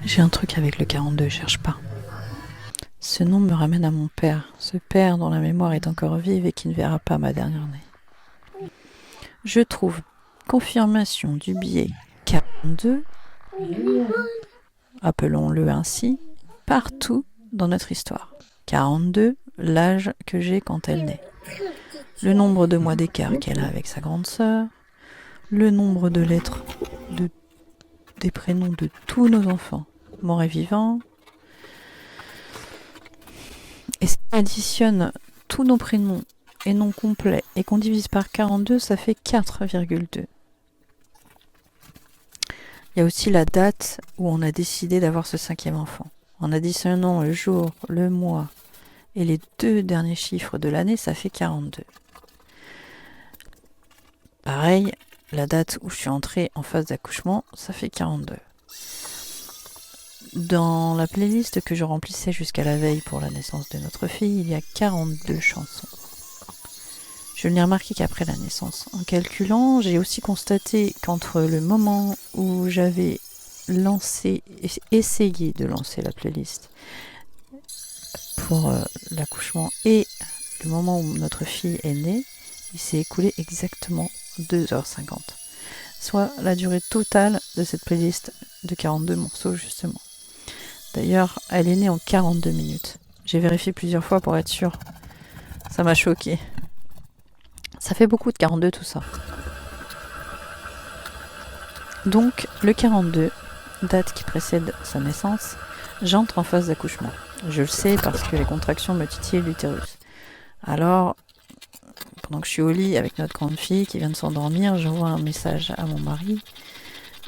J'ai un truc avec le 42, cherche pas. Ce nom me ramène à mon père, ce père dont la mémoire est encore vive et qui ne verra pas ma dernière année. Je trouve confirmation du billet 42, appelons-le ainsi, partout dans notre histoire. 42, l'âge que j'ai quand elle naît. Le nombre de mois d'écart qu'elle a avec sa grande sœur, le nombre de lettres des prénoms de tous nos enfants, morts et vivants. Et si on additionne tous nos prénoms et noms complets et qu'on divise par 42, ça fait 4,2. Il y a aussi la date où on a décidé d'avoir ce 5e enfant. En additionnant le jour, le mois et les 2 derniers chiffres de l'année, ça fait 42. Pareil, la date où je suis entrée en phase d'accouchement, ça fait 42. Dans la playlist que je remplissais jusqu'à la veille pour la naissance de notre fille, il y a 42 chansons. Je n'ai remarqué qu'après la naissance. En calculant, j'ai aussi constaté qu'entre le moment où j'avais essayé de lancer la playlist pour l'accouchement et le moment où notre fille est née, il s'est écoulé exactement 2h50. Soit la durée totale de cette playlist de 42 morceaux justement. D'ailleurs, elle est née en 42 minutes. J'ai vérifié plusieurs fois pour être sûre. Ça m'a choquée. Ça fait beaucoup de 42 tout ça. Donc, le 42, date qui précède sa naissance, j'entre en phase d'accouchement. Je le sais parce que les contractions me titillent l'utérus. Alors, pendant que je suis au lit avec notre grande fille qui vient de s'endormir, j'envoie un message à mon mari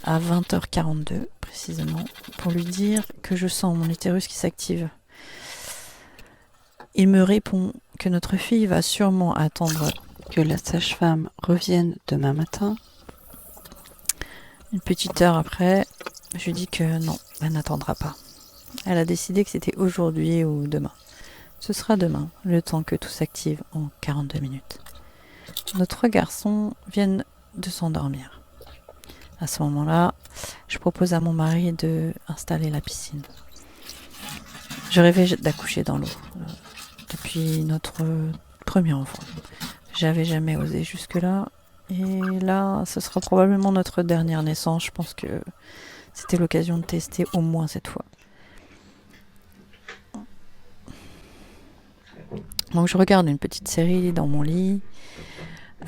à 20h42 précisément pour lui dire que je sens mon utérus qui s'active. Il me répond que notre fille va sûrement attendre que la sage-femme revienne demain matin. Une petite heure après, je lui dis que non, elle n'attendra pas. Elle a décidé que c'était aujourd'hui ou demain. Ce sera demain, le temps que tout s'active en 42 minutes. Nos 3 garçons viennent de s'endormir. À ce moment-là, je propose à mon mari d'installer la piscine. Je rêvais d'accoucher dans l'eau depuis notre premier enfant. J'avais jamais osé jusque-là. Et là, ce sera probablement notre dernière naissance. Je pense que c'était l'occasion de tester au moins cette fois. Donc je regarde une petite série dans mon lit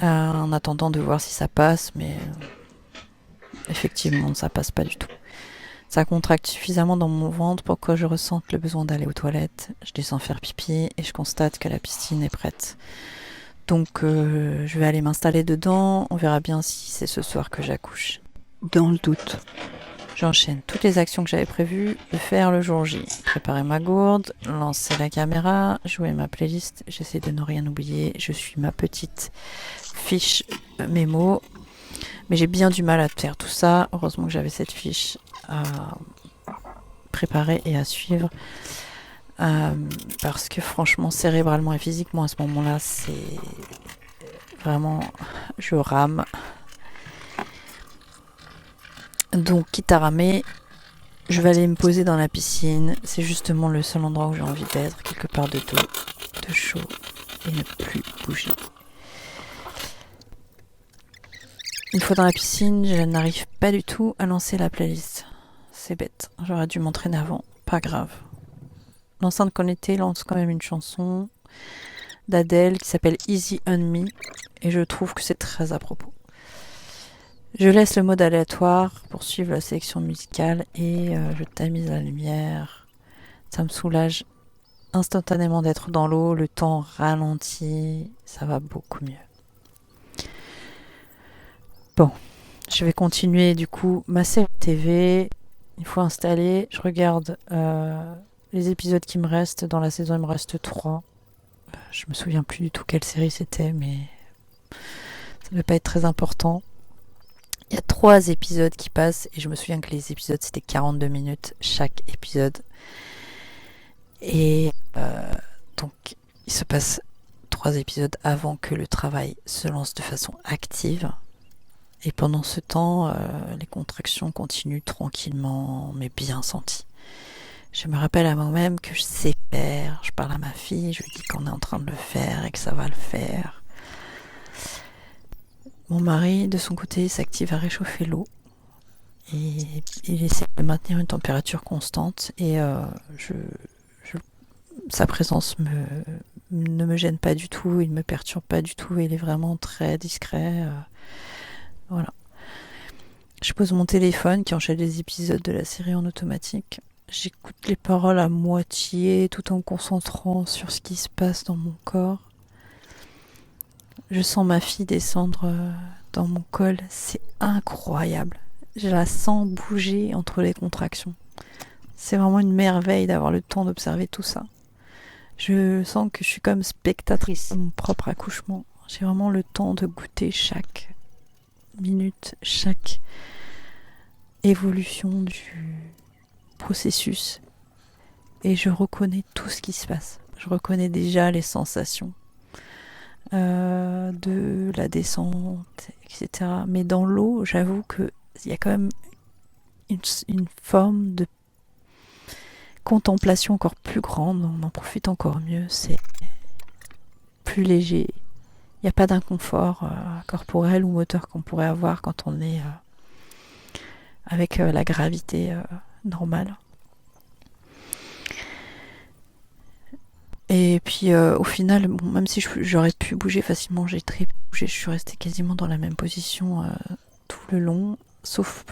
en attendant de voir si ça passe, mais effectivement, ça passe pas du tout. Ça contracte suffisamment dans mon ventre pour que je ressente le besoin d'aller aux toilettes. Je descends faire pipi et je constate que la piscine est prête. Donc je vais aller m'installer dedans. On verra bien si c'est ce soir que j'accouche. Dans le doute, j'enchaîne toutes les actions que j'avais prévues de faire le jour J. Préparer ma gourde, lancer la caméra, jouer ma playlist. J'essaie de ne rien oublier. Je suis ma petite fiche mémo. Mais j'ai bien du mal à faire tout ça. Heureusement que j'avais cette fiche à préparer et à suivre. Parce que franchement, cérébralement et physiquement, à ce moment-là, c'est vraiment... Je rame. Donc, quitte à ramer, je vais aller me poser dans la piscine. C'est justement le seul endroit où j'ai envie d'être, quelque part de doux, de chaud, et ne plus bouger. Une fois dans la piscine, je n'arrive pas du tout à lancer la playlist. C'est bête, j'aurais dû m'entraîner avant, pas grave. L'enceinte connectée lance quand même une chanson d'Adèle qui s'appelle Easy on Me, et je trouve que c'est très à propos. Je laisse le mode aléatoire pour suivre la sélection musicale et je tamise la lumière. Ça me soulage instantanément d'être dans l'eau, le temps ralentit, ça va beaucoup mieux. Bon, je vais continuer du coup ma série TV. Une fois installée, je regarde les épisodes qui me restent. Dans la saison, il me reste 3. Je me souviens plus du tout quelle série c'était, mais ça ne va pas être très important. Il y a 3 épisodes qui passent et je me souviens que les épisodes c'était 42 minutes chaque épisode. Et donc il se passe 3 épisodes avant que le travail se lance de façon active. Et pendant ce temps, les contractions continuent tranquillement, mais bien senties. Je me rappelle à moi-même que je sais faire, je parle à ma fille, je lui dis qu'on est en train de le faire et que ça va le faire. Mon mari, de son côté, s'active à réchauffer l'eau et il essaie de maintenir une température constante et je- sa présence ne me gêne pas du tout, il ne me perturbe pas du tout, il est vraiment très discret. Voilà. Je pose mon téléphone qui enchaîne les épisodes de la série en automatique. J'écoute les paroles à moitié tout en me concentrant sur ce qui se passe dans mon corps. Je sens ma fille descendre dans mon col. C'est incroyable. Je la sens bouger entre les contractions. C'est vraiment une merveille d'avoir le temps d'observer tout ça. Je sens que je suis comme spectatrice de mon propre accouchement. J'ai vraiment le temps de goûter chaque minute, chaque évolution du processus. Et je reconnais tout ce qui se passe. Je reconnais déjà les sensations de la descente, etc. Mais dans l'eau, j'avoue qu'il y a quand même une forme de contemplation encore plus grande. On en profite encore mieux. C'est plus léger. Il n'y a pas d'inconfort corporel ou moteur qu'on pourrait avoir quand on est avec la gravité normale. Et puis au final, bon, même si j'aurais pu bouger facilement, j'ai très peu bougé. Je suis restée quasiment dans la même position tout le long, sauf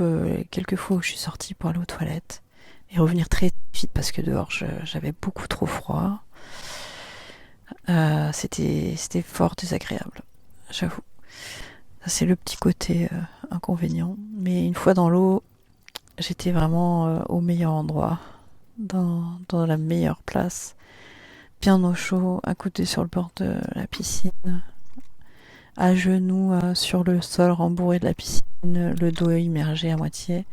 quelques fois où je suis sortie pour aller aux toilettes et revenir très vite parce que dehors j'avais beaucoup trop froid. C'était fort désagréable, j'avoue. Ça, c'est le petit côté inconvénient. Mais une fois dans l'eau, j'étais vraiment au meilleur endroit, dans la meilleure place, bien au chaud, accoudé sur le bord de la piscine, à genoux sur le sol rembourré de la piscine, le dos immergé à moitié.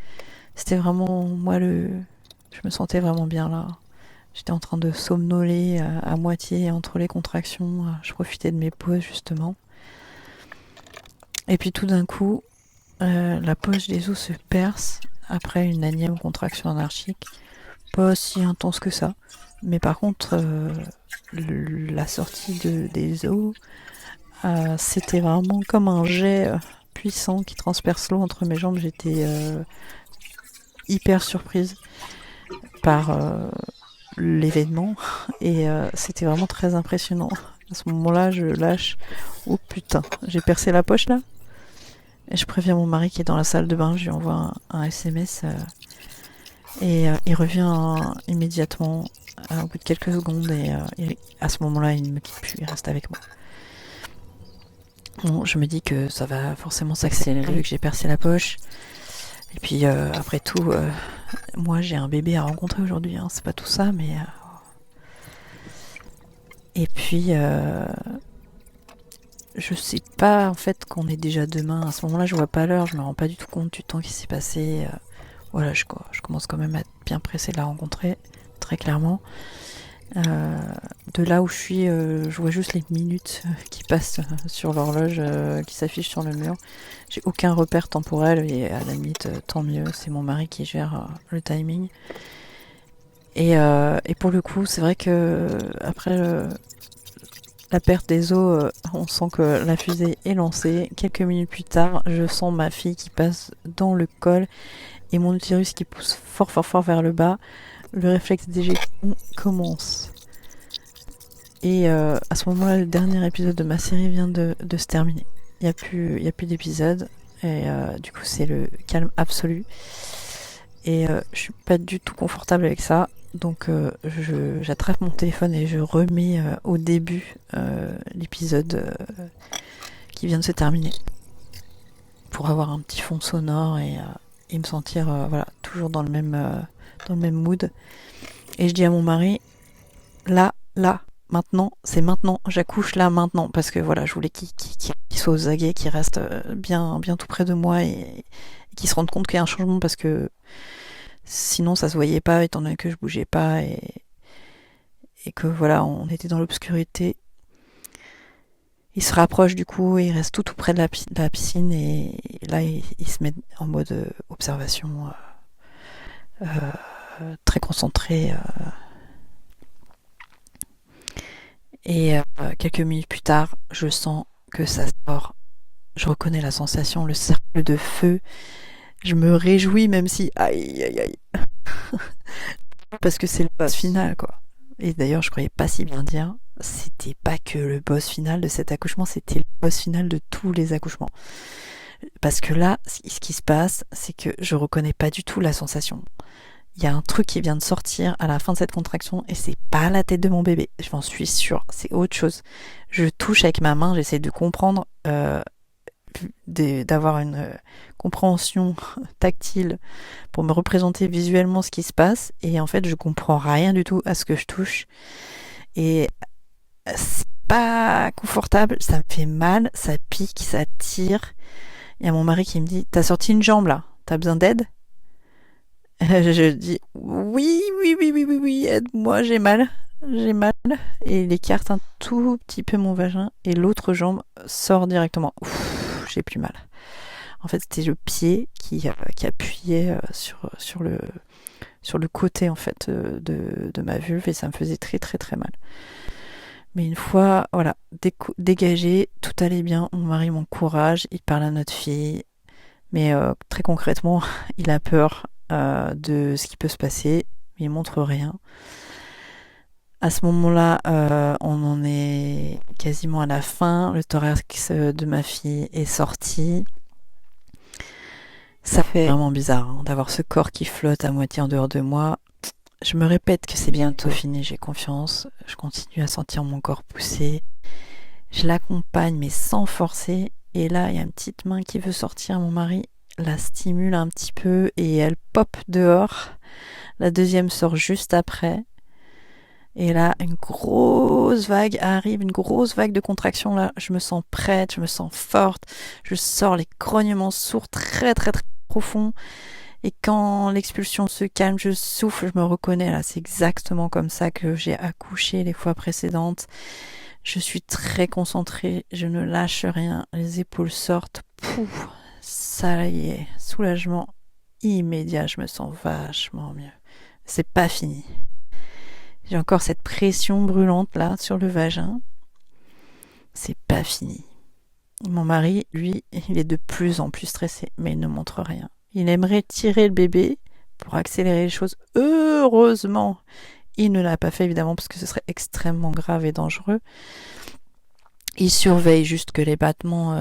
C'était vraiment je me sentais vraiment bien là. J'étais en train de somnoler à moitié entre les contractions. Je profitais de mes pauses justement. Et puis tout d'un coup, la poche des os se perce après une énième contraction anarchique. Pas si intense que ça. Mais par contre, la sortie des os, c'était vraiment comme un jet puissant qui transperce l'eau entre mes jambes. J'étais hyper surprise par l'événement et c'était vraiment très impressionnant. À ce moment-là, je lâche. Oh putain, j'ai percé la poche là. Et je préviens mon mari qui est dans la salle de bain, je lui envoie un SMS et il revient immédiatement au bout de quelques secondes et à ce moment-là, il ne me quitte plus, il reste avec moi. Bon, je me dis que ça va forcément s'accélérer vu que j'ai percé la poche. Et puis après tout, moi j'ai un bébé à rencontrer aujourd'hui, hein, c'est pas tout ça, mais... Et puis, je sais pas en fait qu'on est déjà demain. À ce moment-là, je vois pas l'heure, je me rends pas du tout compte du temps qui s'est passé. Voilà, je commence quand même à être bien pressée de la rencontrer, très clairement. De là où je suis, je vois juste les minutes qui passent sur l'horloge qui s'affiche sur le mur. J'ai aucun repère temporel et à la limite, tant mieux. C'est mon mari qui gère le timing. Et pour le coup, c'est vrai que après la perte des os, on sent que la fusée est lancée. Quelques minutes plus tard, je sens ma fille qui passe dans le col et mon utérus qui pousse fort fort fort vers le bas. Le réflexe d'éjection commence. Et à ce moment-là, le dernier épisode de ma série vient de se terminer. Il n'y a plus d'épisode. Et du coup, c'est le calme absolu. Et je suis pas du tout confortable avec ça. Donc j'attrape mon téléphone et je remets au début l'épisode qui vient de se terminer. Pour avoir un petit fond sonore et me sentir voilà, toujours dans le même mood. Et je dis à mon mari, là, maintenant, c'est maintenant, j'accouche là, maintenant. Parce que voilà, je voulais qu'il soit aux aguets, qu'il reste bien tout près de moi et qu'il se rende compte qu'il y a un changement parce que sinon ça se voyait pas étant donné que je bougeais pas et que voilà, on était dans l'obscurité. Il se rapproche du coup et il reste tout près de la piscine et là il se met en mode observation très concentré et quelques minutes plus tard je sens que ça sort. Je reconnais la sensation, le cercle de feu. Je me réjouis même si aïe aïe aïe parce que c'est le boss final quoi. Et d'ailleurs je croyais pas si bien dire, c'était pas que le boss final de cet accouchement, c'était le boss final de tous les accouchements. Parce que là, ce qui se passe, c'est que je reconnais pas du tout la sensation. Il y a un truc qui vient de sortir à la fin de cette contraction et c'est pas la tête de mon bébé. Je m'en suis sûre, c'est autre chose. Je touche avec ma main, j'essaie de comprendre, d'avoir une compréhension tactile pour me représenter visuellement ce qui se passe et en fait je comprends rien du tout à ce que je touche et c'est pas confortable, ça me fait mal, ça pique, ça tire. Il y a mon mari qui me dit t'as sorti une jambe là, t'as besoin d'aide? Je dis oui, oui, oui, oui, oui, oui, aide-moi, j'ai mal. Et il écarte un tout petit peu mon vagin et l'autre jambe sort directement. Ouf, j'ai plus mal. En fait, c'était le pied qui appuyait sur le côté en fait de ma vulve et ça me faisait très très très mal. Mais une fois, voilà, dégagé, tout allait bien. Mon mari m'encourage, il parle à notre fille, mais très concrètement, il a peur de ce qui peut se passer, mais il montre rien. À ce moment-là, on en est quasiment à la fin. Le thorax de ma fille est sorti. Ça fait vraiment bizarre hein, d'avoir ce corps qui flotte à moitié en dehors de moi. Je me répète que c'est bientôt fini, j'ai confiance. Je continue à sentir mon corps pousser. Je l'accompagne mais sans forcer. Et là, il y a une petite main qui veut sortir. Mon mari la stimule un petit peu et elle pop dehors. La deuxième sort juste après. Et là, une grosse vague arrive, une grosse vague de contraction. Là, je me sens prête, je me sens forte. Je sors les grognements sourds très très très profonds. Et quand l'expulsion se calme, je souffle, je me reconnais. Là, c'est exactement comme ça que j'ai accouché les fois précédentes. Je suis très concentrée, je ne lâche rien. Les épaules sortent. Pouf, ça y est, soulagement immédiat. Je me sens vachement mieux. C'est pas fini. J'ai encore cette pression brûlante là sur le vagin. C'est pas fini. Mon mari, lui, il est de plus en plus stressé, mais il ne montre rien. Il aimerait tirer le bébé pour accélérer les choses. Heureusement, il ne l'a pas fait évidemment parce que ce serait extrêmement grave et dangereux. Il surveille juste que les battements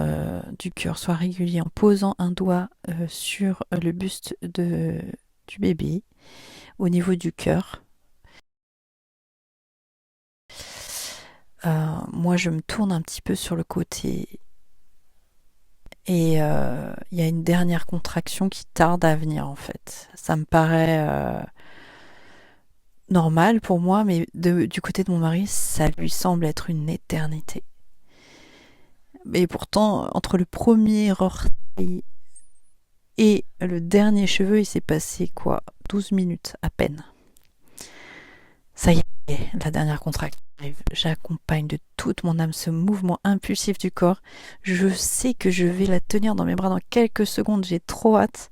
du cœur soient réguliers en posant un doigt sur le buste du bébé au niveau du cœur. Moi, je me tourne un petit peu sur le côté et il y a une dernière contraction qui tarde à venir en fait. Ça me paraît normal pour moi, mais du côté de mon mari, ça lui semble être une éternité. Et pourtant, entre le premier orteil et le dernier cheveu, il s'est passé quoi 12 minutes à peine. Ça y est, la dernière contraction arrive. J'accompagne de toute mon âme ce mouvement impulsif du corps. Je sais que je vais la tenir dans mes bras dans quelques secondes, j'ai trop hâte.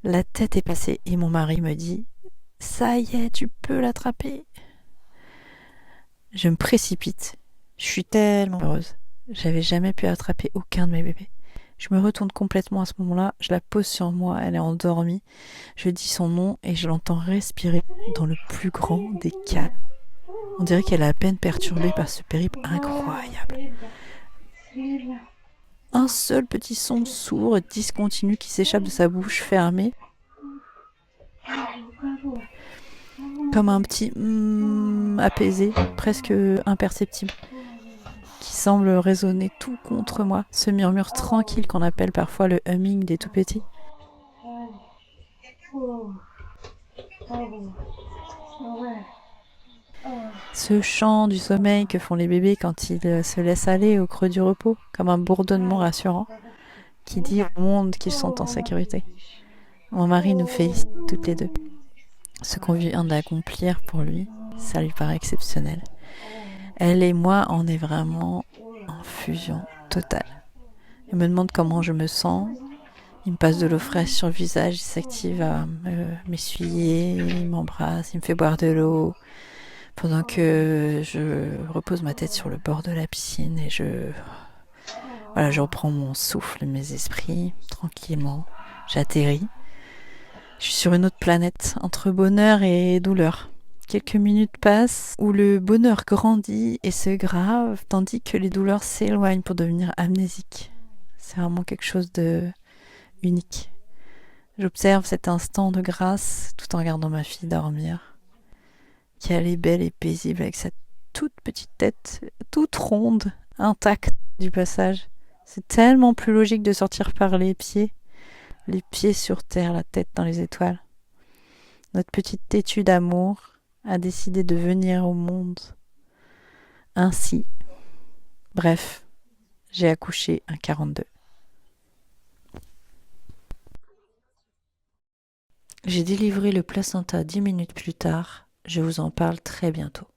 La tête est passée et mon mari me dit « Ça y est, tu peux l'attraper !» Je me précipite. Je suis tellement heureuse. J'avais jamais pu attraper aucun de mes bébés. Je me retourne complètement à ce moment-là, je la pose sur moi, elle est endormie. Je dis son nom et je l'entends respirer dans le plus grand des calmes. On dirait qu'elle est à peine perturbée par ce périple incroyable. Un seul petit son sourd et discontinu qui s'échappe de sa bouche fermée, comme un petit apaisé, presque imperceptible, qui semble résonner tout contre moi. Ce murmure tranquille qu'on appelle parfois le humming des tout petits. Ce chant du sommeil que font les bébés quand ils se laissent aller au creux du repos, comme un bourdonnement rassurant, qui dit au monde qu'ils sont en sécurité. Mon mari nous félicite toutes les deux. Ce qu'on vient d'accomplir pour lui, ça lui paraît exceptionnel. Elle et moi, on est vraiment en fusion totale. Il me demande comment je me sens. Il me passe de l'eau fraîche sur le visage, il s'active à m'essuyer, il m'embrasse, il me fait boire de l'eau. Pendant que je repose ma tête sur le bord de la piscine et voilà, je reprends mon souffle, mes esprits, tranquillement. J'atterris. Je suis sur une autre planète, entre bonheur et douleur. Quelques minutes passent où le bonheur grandit et se grave, tandis que les douleurs s'éloignent pour devenir amnésiques. C'est vraiment quelque chose de unique. J'observe cet instant de grâce tout en regardant ma fille dormir, qui elle est belle et paisible avec sa toute petite tête, toute ronde, intacte du passage. C'est tellement plus logique de sortir par les pieds sur terre, la tête dans les étoiles. Notre petite têtue d'amour a décidé de venir au monde ainsi. Bref, j'ai accouché un 42. J'ai délivré le placenta 10 minutes plus tard. Je vous en parle très bientôt.